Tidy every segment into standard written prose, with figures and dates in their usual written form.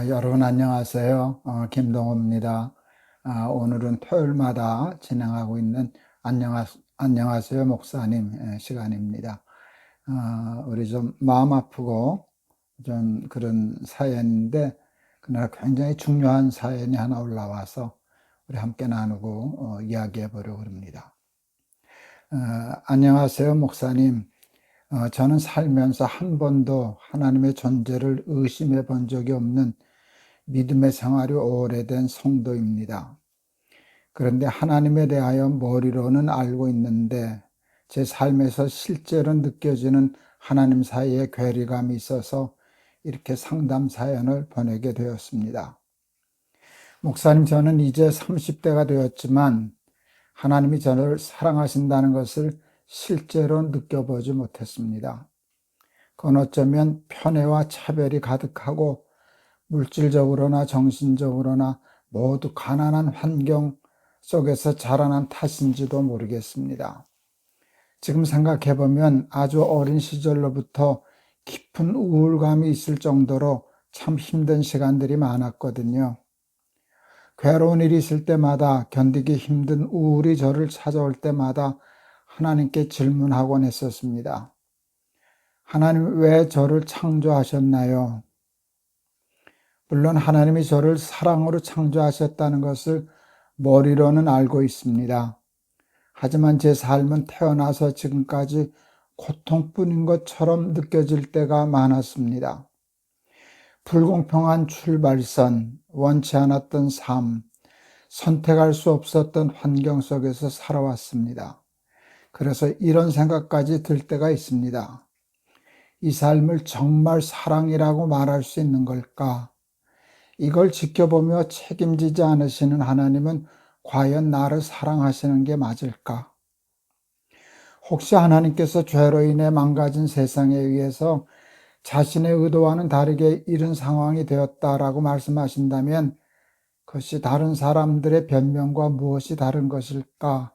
여러분 안녕하세요. 김동호입니다. 오늘은 토요일마다 진행하고 있는 안녕하세요 목사님 시간입니다. 우리 좀 마음 아프고 좀 그런 사연인데 그러나 굉장히 중요한 사연이 하나 올라와서 우리 함께 나누고 이야기해 보려고 합니다. 안녕하세요 목사님. 저는 살면서 한 번도 하나님의 존재를 의심해 본 적이 없는 믿음의 생활이 오래된 성도입니다. 그런데 하나님에 대하여 머리로는 알고 있는데 제 삶에서 실제로 느껴지는 하나님 사이의 괴리감이 있어서 이렇게 상담 사연을 보내게 되었습니다. 목사님, 저는 이제 30대가 되었지만 하나님이 저를 사랑하신다는 것을 실제로 느껴보지 못했습니다. 그건 어쩌면 편애와 차별이 가득하고 물질적으로나 정신적으로나 모두 가난한 환경 속에서 자라난 탓인지도 모르겠습니다. 지금 생각해보면 아주 어린 시절로부터 깊은 우울감이 있을 정도로 참 힘든 시간들이 많았거든요. 괴로운 일이 있을 때마다, 견디기 힘든 우울이 저를 찾아올 때마다 하나님께 질문하곤 했었습니다. 하나님, 왜 저를 창조하셨나요? 물론 하나님이 저를 사랑으로 창조하셨다는 것을 머리로는 알고 있습니다. 하지만 제 삶은 태어나서 지금까지 고통뿐인 것처럼 느껴질 때가 많았습니다. 불공평한 출발선, 원치 않았던 삶, 선택할 수 없었던 환경 속에서 살아왔습니다. 그래서 이런 생각까지 들 때가 있습니다. 이 삶을 정말 사랑이라고 말할 수 있는 걸까? 이걸 지켜보며 책임지지 않으시는 하나님은 과연 나를 사랑하시는 게 맞을까? 혹시 하나님께서 죄로 인해 망가진 세상에 의해서 자신의 의도와는 다르게 이런 상황이 되었다라고 말씀하신다면 그것이 다른 사람들의 변명과 무엇이 다른 것일까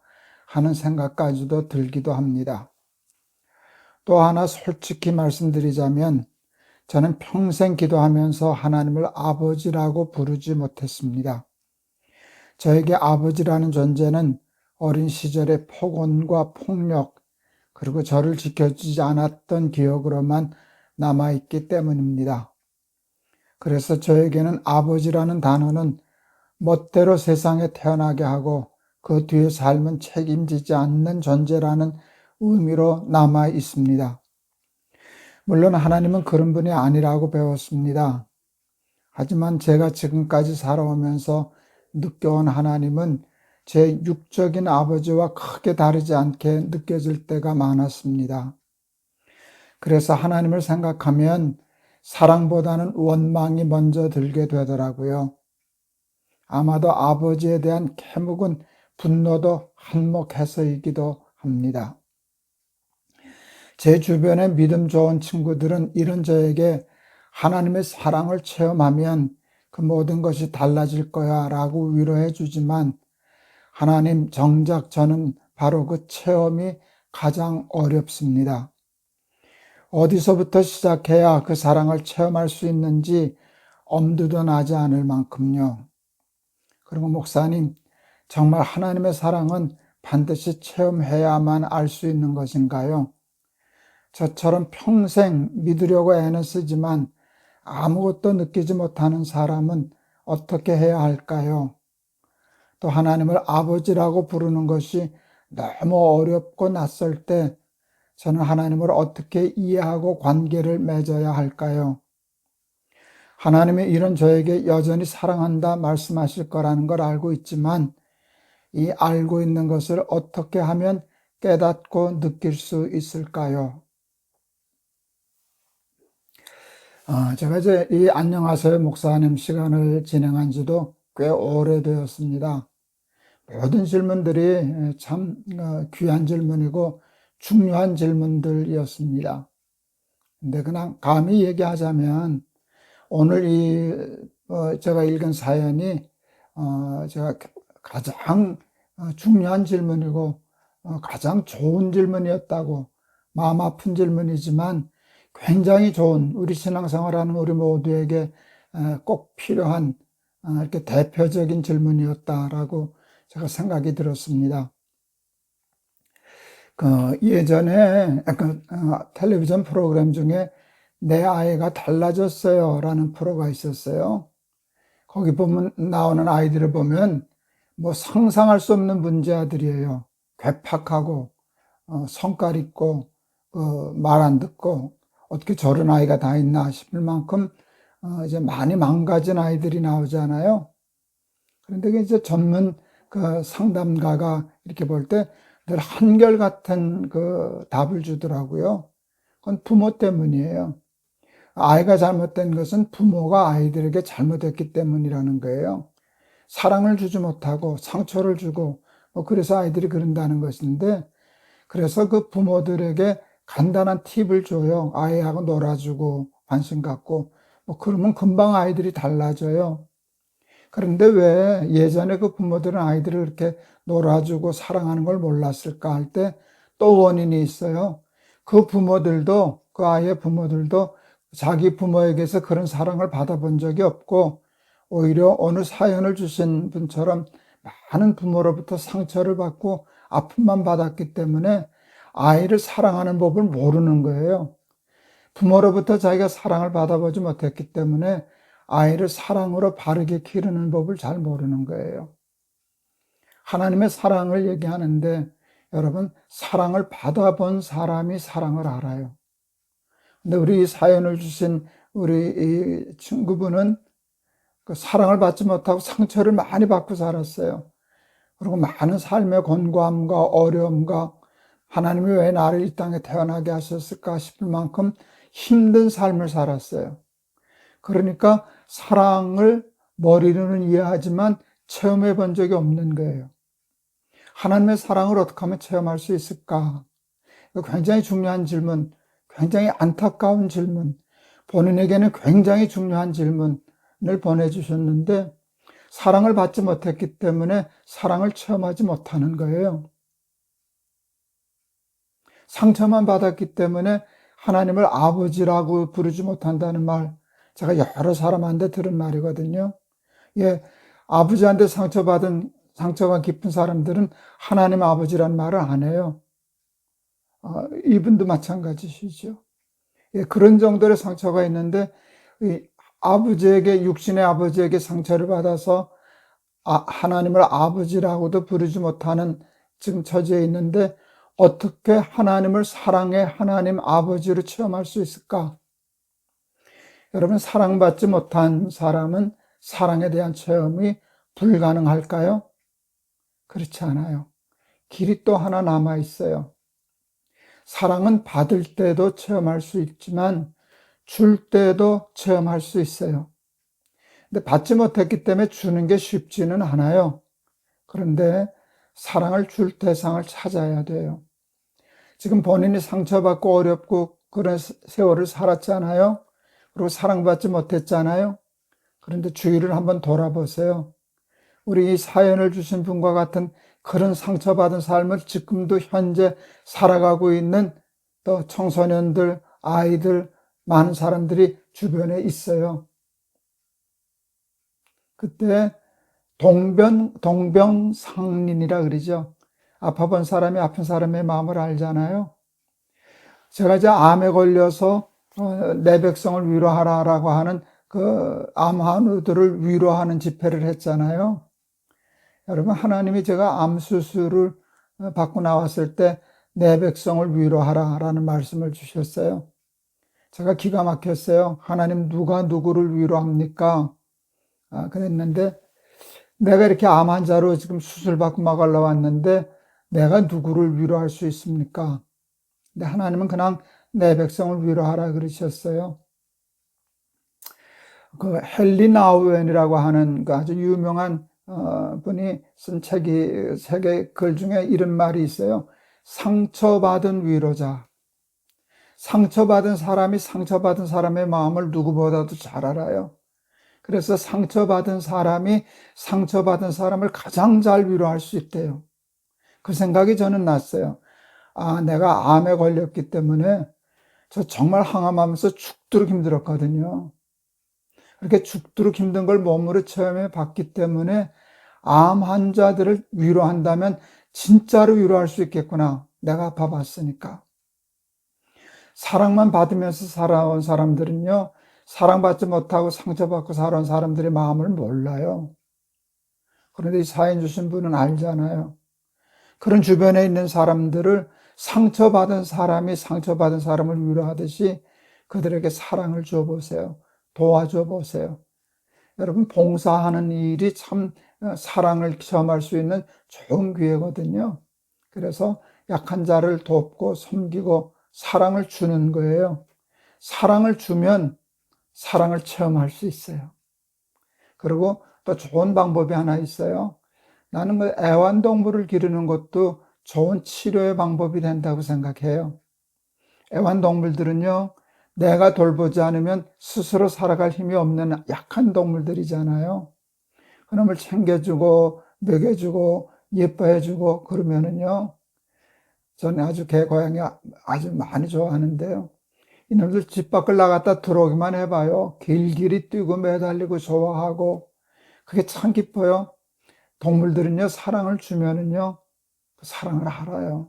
하는 생각까지도 들기도 합니다. 또 하나 솔직히 말씀드리자면 저는 평생 기도하면서 하나님을 아버지라고 부르지 못했습니다. 저에게 아버지라는 존재는 어린 시절의 폭언과 폭력, 그리고 저를 지켜주지 않았던 기억으로만 남아있기 때문입니다. 그래서 저에게는 아버지라는 단어는 멋대로 세상에 태어나게 하고 그 뒤에 삶은 책임지지 않는 존재라는 의미로 남아 있습니다. 물론 하나님은 그런 분이 아니라고 배웠습니다. 하지만 제가 지금까지 살아오면서 느껴온 하나님은 제 육적인 아버지와 크게 다르지 않게 느껴질 때가 많았습니다. 그래서 하나님을 생각하면 사랑보다는 원망이 먼저 들게 되더라고요. 아마도 아버지에 대한 캐묵은 분노도 한몫해서이기도 합니다. 제 주변의 믿음 좋은 친구들은 이런 저에게 하나님의 사랑을 체험하면 그 모든 것이 달라질 거야 라고 위로해 주지만 하나님, 정작 저는 바로 그 체험이 가장 어렵습니다. 어디서부터 시작해야 그 사랑을 체험할 수 있는지 엄두도 나지 않을 만큼요. 그리고 목사님, 정말 하나님의 사랑은 반드시 체험해야만 알 수 있는 것인가요? 저처럼 평생 믿으려고 애는 쓰지만 아무것도 느끼지 못하는 사람은 어떻게 해야 할까요? 또 하나님을 아버지라고 부르는 것이 너무 어렵고 낯설 때 저는 하나님을 어떻게 이해하고 관계를 맺어야 할까요? 하나님이 이런 저에게 여전히 사랑한다 말씀하실 거라는 걸 알고 있지만 이 알고 있는 것을 어떻게 하면 깨닫고 느낄 수 있을까요? 제가 이제 이 안녕하세요 목사님 시간을 진행한 지도 꽤 오래되었습니다. 모든 질문들이 참 귀한 질문이고 중요한 질문들이었습니다. 근데 그냥 감히 얘기하자면 오늘 제가 읽은 사연이 제가 가장 중요한 질문이고 가장 좋은 질문이었다고, 마음 아픈 질문이지만 굉장히 좋은, 우리 신앙생활하는 우리 모두에게 꼭 필요한 이렇게 대표적인 질문이었다라고 제가 생각이 들었습니다. 예전에 텔레비전 프로그램 중에 내 아이가 달라졌어요 라는 프로가 있었어요. 거기 보면 나오는 아이들을 보면 뭐 상상할 수 없는 문제아들이에요. 괴팍하고 성깔 있고 말 안 듣고 어떻게 저런 아이가 다 있나 싶을 만큼 이제 많이 망가진 아이들이 나오잖아요. 그런데 이제 전문 상담가가 이렇게 볼 때 늘 한결같은 답을 주더라고요. 그건 부모 때문이에요. 아이가 잘못된 것은 부모가 아이들에게 잘못했기 때문이라는 거예요. 사랑을 주지 못하고 상처를 주고 그래서 아이들이 그런다는 것인데, 그래서 그 부모들에게 간단한 팁을 줘요. 아이하고 놀아주고 관심 갖고 그러면 금방 아이들이 달라져요. 그런데 왜 예전에 그 부모들은 아이들을 그렇게 놀아주고 사랑하는 걸 몰랐을까 할 때 또 원인이 있어요. 그 부모들도, 그 아이의 부모들도 자기 부모에게서 그런 사랑을 받아본 적이 없고, 오히려 어느 사연을 주신 분처럼 많은 부모로부터 상처를 받고 아픔만 받았기 때문에 아이를 사랑하는 법을 모르는 거예요. 부모로부터 자기가 사랑을 받아보지 못했기 때문에 아이를 사랑으로 바르게 기르는 법을 잘 모르는 거예요. 하나님의 사랑을 얘기하는데 여러분, 사랑을 받아본 사람이 사랑을 알아요. 근데 우리 사연을 주신 우리 이 친구분은 그 사랑을 받지 못하고 상처를 많이 받고 살았어요. 그리고 많은 삶의 곤고함과 어려움과 하나님이 왜 나를 이 땅에 태어나게 하셨을까 싶을 만큼 힘든 삶을 살았어요. 그러니까 사랑을 머리로는 이해하지만 체험해 본 적이 없는 거예요. 하나님의 사랑을 어떻게 하면 체험할 수 있을까? 굉장히 중요한 질문, 굉장히 안타까운 질문, 본인에게는 굉장히 중요한 질문을 보내주셨는데, 사랑을 받지 못했기 때문에 사랑을 체험하지 못하는 거예요. 상처만 받았기 때문에 하나님을 아버지라고 부르지 못한다는 말, 제가 여러 사람한테 들은 말이거든요. 예, 아버지한테 상처가 깊은 사람들은 하나님 아버지란 말을 안 해요. 이분도 마찬가지시죠. 예, 그런 정도의 상처가 있는데, 육신의 아버지에게 상처를 받아서 하나님을 아버지라고도 부르지 못하는 지금 처지에 있는데, 어떻게 하나님을 사랑의 하나님 아버지로 체험할 수 있을까? 여러분, 사랑받지 못한 사람은 사랑에 대한 체험이 불가능할까요? 그렇지 않아요. 길이 또 하나 남아 있어요. 사랑은 받을 때도 체험할 수 있지만 줄 때도 체험할 수 있어요. 근데 받지 못했기 때문에 주는 게 쉽지는 않아요. 그런데 사랑을 줄 대상을 찾아야 돼요. 지금 본인이 상처받고 어렵고 그런 세월을 살았잖아요. 그리고 사랑받지 못했잖아요. 그런데 주위를 한번 돌아보세요. 우리 이 사연을 주신 분과 같은 그런 상처받은 삶을 지금도 현재 살아가고 있는 또 청소년들, 아이들, 많은 사람들이 주변에 있어요. 그때 동병상련이라 그러죠. 아파본 사람이 아픈 사람의 마음을 알잖아요. 제가 이제 암에 걸려서 내 백성을 위로하라라고 하는 그 암 환우들을 위로하는 집회를 했잖아요. 여러분, 하나님이 제가 암 수술을 받고 나왔을 때 내 백성을 위로하라라는 말씀을 주셨어요. 제가 기가 막혔어요. 하나님, 누가 누구를 위로합니까? 그랬는데, 내가 이렇게 암 환자로 지금 수술받고 막 올라왔는데 내가 누구를 위로할 수 있습니까? 근데 하나님은 그냥 내 백성을 위로하라 그러셨어요. 그 헨리 나우엔이라고 하는 그 아주 유명한 분이 쓴 책의 글 중에 이런 말이 있어요. 상처받은 위로자. 상처받은 사람이 상처받은 사람의 마음을 누구보다도 잘 알아요. 그래서 상처받은 사람이 상처받은 사람을 가장 잘 위로할 수 있대요. 그 생각이 저는 났어요. 내가 암에 걸렸기 때문에 저 정말 항암하면서 죽도록 힘들었거든요. 이렇게 죽도록 힘든 걸 몸으로 체험해 봤기 때문에 암 환자들을 위로한다면 진짜로 위로할 수 있겠구나. 내가 아파봤으니까. 사랑만 받으면서 살아온 사람들은요, 사랑받지 못하고 상처받고 살아온 사람들의 마음을 몰라요. 그런데 이 사연 주신 분은 알잖아요. 그런 주변에 있는 사람들을 상처받은 사람이 상처받은 사람을 위로하듯이 그들에게 사랑을 줘보세요. 도와줘 보세요. 여러분, 봉사하는 일이 참 사랑을 체험할 수 있는 좋은 기회거든요. 그래서 약한 자를 돕고 섬기고 사랑을 주는 거예요. 사랑을 주면 사랑을 체험할 수 있어요. 그리고 또 좋은 방법이 하나 있어요. 나는 그 애완동물을 기르는 것도 좋은 치료의 방법이 된다고 생각해요. 애완동물들은요, 내가 돌보지 않으면 스스로 살아갈 힘이 없는 약한 동물들이잖아요. 그놈을 챙겨주고, 먹여주고, 예뻐해주고, 그러면은요, 저는 아주 개, 고양이 아주 많이 좋아하는데요. 이놈들 집 밖을 나갔다 들어오기만 해봐요. 길길이 뛰고 매달리고 좋아하고, 그게 참 기뻐요. 동물들은요, 사랑을 주면은요, 그 사랑을 알아요.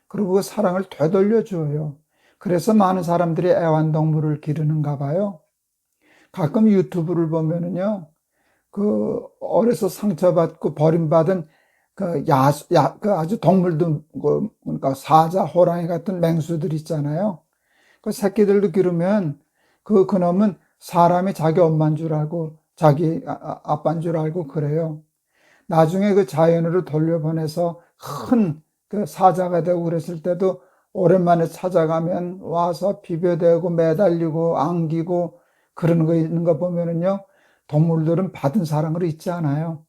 그리고 그 사랑을 되돌려 줘요. 그래서 많은 사람들이 애완동물을 기르는가 봐요. 가끔 유튜브를 보면은요, 그 어려서 상처받고 버림받은 그 아주 동물도, 그러니까 사자, 호랑이 같은 맹수들 있잖아요. 그 새끼들도 기르면 그놈은 사람이 자기 엄마인 줄 알고, 자기 아빠인 줄 알고 그래요. 나중에 그 자연으로 돌려보내서 큰 그 사자가 되고 그랬을 때도 오랜만에 찾아가면 와서 비벼대고 매달리고 안기고 그러는 거 있는 거 보면은요, 동물들은 받은 사랑을 잊지 않아요.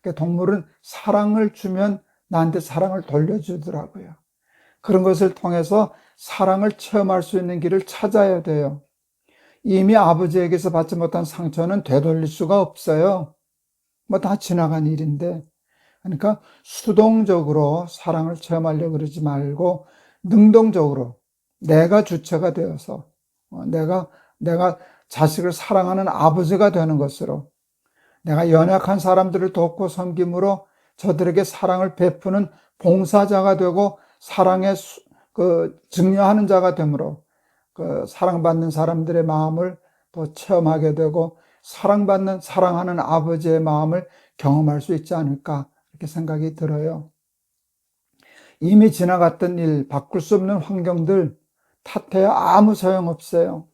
그러니까 동물은 사랑을 주면 나한테 사랑을 돌려주더라고요. 그런 것을 통해서 사랑을 체험할 수 있는 길을 찾아야 돼요. 이미 아버지에게서 받지 못한 상처는 되돌릴 수가 없어요. 뭐 다 지나간 일인데. 그러니까 수동적으로 사랑을 체험하려고 그러지 말고 능동적으로 내가 주체가 되어서 내가 자식을 사랑하는 아버지가 되는 것으로, 내가 연약한 사람들을 돕고 섬김으로 저들에게 사랑을 베푸는 봉사자가 되고 사랑의 증여하는 자가 되므로 그 사랑받는 사람들의 마음을 또 체험하게 되고 사랑하는 아버지의 마음을 경험할 수 있지 않을까, 이렇게 생각이 들어요. 이미 지나갔던 일, 바꿀 수 없는 환경들 탓해야 아무 소용없어요.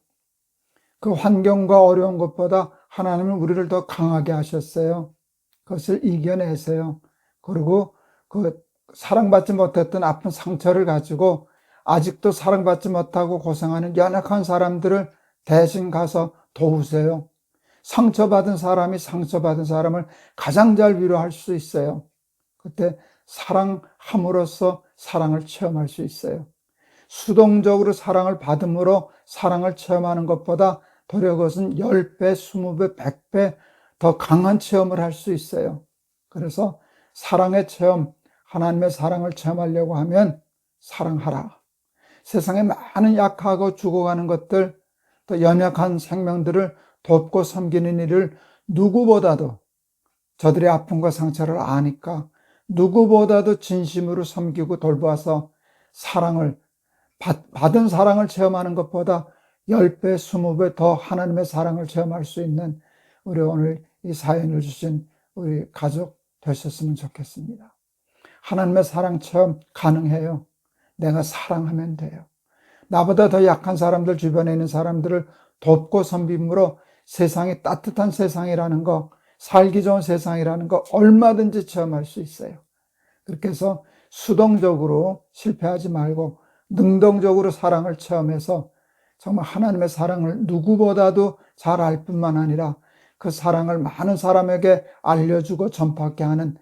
그 환경과 어려운 것보다 하나님은 우리를 더 강하게 하셨어요. 그것을 이겨내세요. 그리고 그 사랑받지 못했던 아픈 상처를 가지고 아직도 사랑받지 못하고 고생하는 연약한 사람들을 대신 가서 도우세요. 상처받은 사람이 상처받은 사람을 가장 잘 위로할 수 있어요. 그때 사랑함으로써 사랑을 체험할 수 있어요. 수동적으로 사랑을 받음으로 사랑을 체험하는 것보다 도리어 그것은 10배, 20배, 100배 더 강한 체험을 할 수 있어요. 그래서 사랑의 체험, 하나님의 사랑을 체험하려고 하면 사랑하라. 세상에 많은 약하고 죽어가는 것들, 또 연약한 생명들을 돕고 섬기는 일을 누구보다도, 저들의 아픔과 상처를 아니까 누구보다도 진심으로 섬기고 돌보아서 받은 사랑을 체험하는 것보다 10배, 20배 더 하나님의 사랑을 체험할 수 있는 우리 오늘 이 사연을 주신 우리 가족 되셨으면 좋겠습니다. 하나님의 사랑 체험 가능해요. 내가 사랑하면 돼요. 나보다 더 약한 사람들, 주변에 있는 사람들을 돕고 섬김으로 세상이 따뜻한 세상이라는 거, 살기 좋은 세상이라는 거 얼마든지 체험할 수 있어요. 그렇게 해서 수동적으로 실패하지 말고 능동적으로 사랑을 체험해서 정말 하나님의 사랑을 누구보다도 잘 알 뿐만 아니라 그 사랑을 많은 사람에게 알려주고 전파하게 하는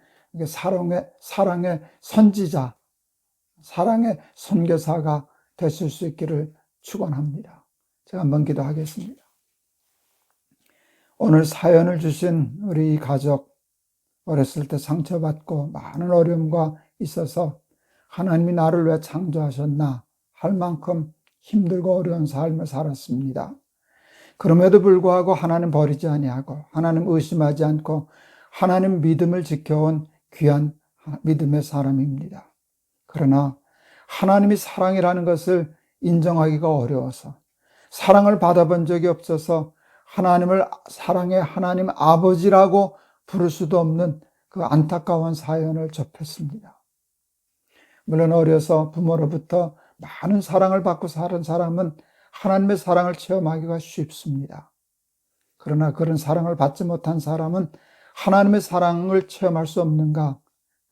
사랑의 선지자, 사랑의 선교사가 되실 수 있기를 축원합니다. 제가 한번 기도하겠습니다. 오늘 사연을 주신 우리 가족, 어렸을 때 상처받고 많은 어려움과 있어서 하나님이 나를 왜 창조하셨나 할 만큼 힘들고 어려운 삶을 살았습니다. 그럼에도 불구하고 하나님 버리지 아니하고 하나님 의심하지 않고 하나님 믿음을 지켜온 귀한 믿음의 사람입니다. 그러나 하나님이 사랑이라는 것을 인정하기가 어려워서, 사랑을 받아본 적이 없어서 하나님을 사랑의 하나님 아버지라고 부를 수도 없는 그 안타까운 사연을 접했습니다. 물론 어려서 부모로부터 많은 사랑을 받고 살은 사람은 하나님의 사랑을 체험하기가 쉽습니다. 그러나 그런 사랑을 받지 못한 사람은 하나님의 사랑을 체험할 수 없는가?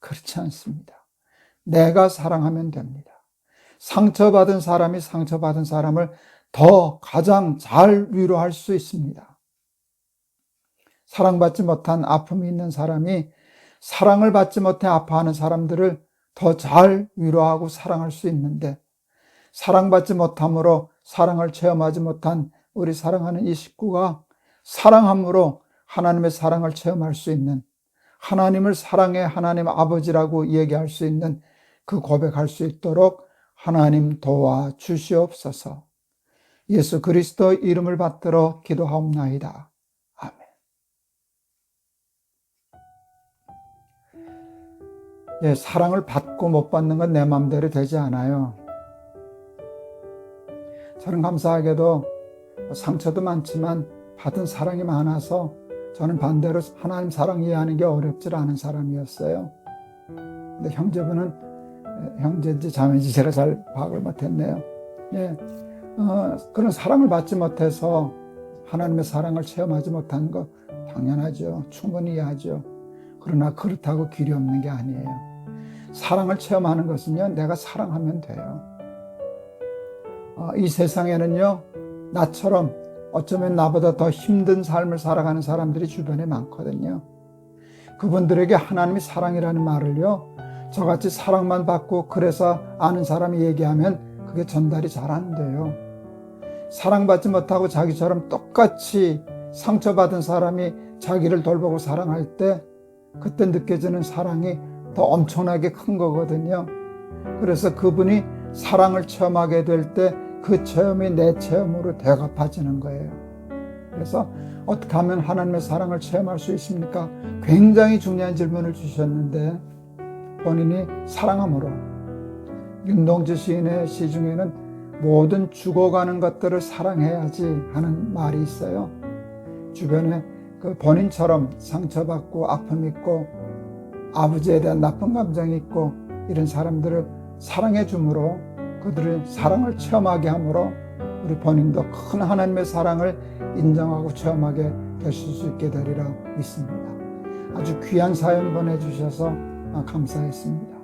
그렇지 않습니다. 내가 사랑하면 됩니다. 상처받은 사람이 상처받은 사람을 더 가장 잘 위로할 수 있습니다. 사랑받지 못한 아픔이 있는 사람이 사랑을 받지 못해 아파하는 사람들을 더 잘 위로하고 사랑할 수 있는데, 사랑받지 못함으로 사랑을 체험하지 못한 우리 사랑하는 이 식구가 사랑함으로 하나님의 사랑을 체험할 수 있는, 하나님을 사랑의 하나님 아버지라고 얘기할 수 있는 그 고백할 수 있도록 하나님 도와주시옵소서. 예수 그리스도 이름을 받들어 기도하옵나이다. 아멘. 예, 사랑을 받고 못 받는 건 내 마음대로 되지 않아요. 저는 감사하게도 상처도 많지만 받은 사랑이 많아서 저는 반대로 하나님 사랑 이해하는 게 어렵지 않은 사람이었어요. 근데 형제인지 자매인지 제가 잘 파악을 못했네요. 예, 그런 사랑을 받지 못해서 하나님의 사랑을 체험하지 못한 거 당연하죠. 충분히 이해하죠. 그러나 그렇다고 길이 없는 게 아니에요. 사랑을 체험하는 것은요, 내가 사랑하면 돼요. 이 세상에는요, 나처럼 어쩌면 나보다 더 힘든 삶을 살아가는 사람들이 주변에 많거든요. 그분들에게 하나님이 사랑이라는 말을요, 저같이 사랑만 받고 그래서 아는 사람이 얘기하면 그게 전달이 잘 안 돼요. 사랑받지 못하고 자기처럼 똑같이 상처받은 사람이 자기를 돌보고 사랑할 때, 그때 느껴지는 사랑이 더 엄청나게 큰 거거든요. 그래서 그분이 사랑을 체험하게 될 때 그 체험이 내 체험으로 되갚아지는 거예요. 그래서 어떻게 하면 하나님의 사랑을 체험할 수 있습니까? 굉장히 중요한 질문을 주셨는데, 본인이 사랑함으로. 윤동주 시인의 시 중에는 모든 죽어가는 것들을 사랑해야지 하는 말이 있어요. 주변에 그 본인처럼 상처받고 아픔 있고 아버지에 대한 나쁜 감정이 있고 이런 사람들을 사랑해 줌으로, 그들의 사랑을 체험하게 함으로 우리 본인도 큰 하나님의 사랑을 인정하고 체험하게 되실 수 있게 되리라 믿습니다. 아주 귀한 사연 보내주셔서 감사했습니다.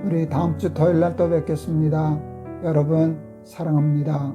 우리 다음 주 토요일 날 또 뵙겠습니다. 여러분 사랑합니다.